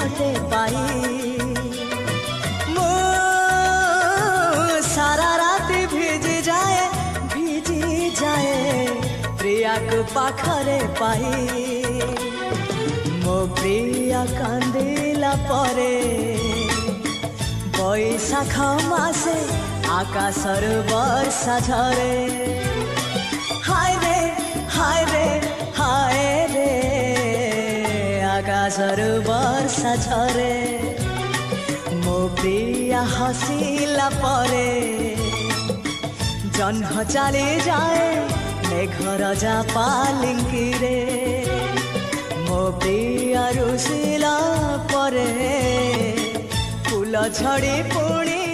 झिलटे पाई मो सारा रात भिजी जाए प्रिया को पाखरे पाई मो प्रिया कांदिला परे बैशाख मासे आकाशर वर्षा झरे हाय रे हाय रे हाय रे आकाशर वर्षा झरे मो प्रिया हसिला परे जह्न चली जाए मेघर जा पालिंकी रे मो प्रिया रुसिला परे फूल झड़ी पुणी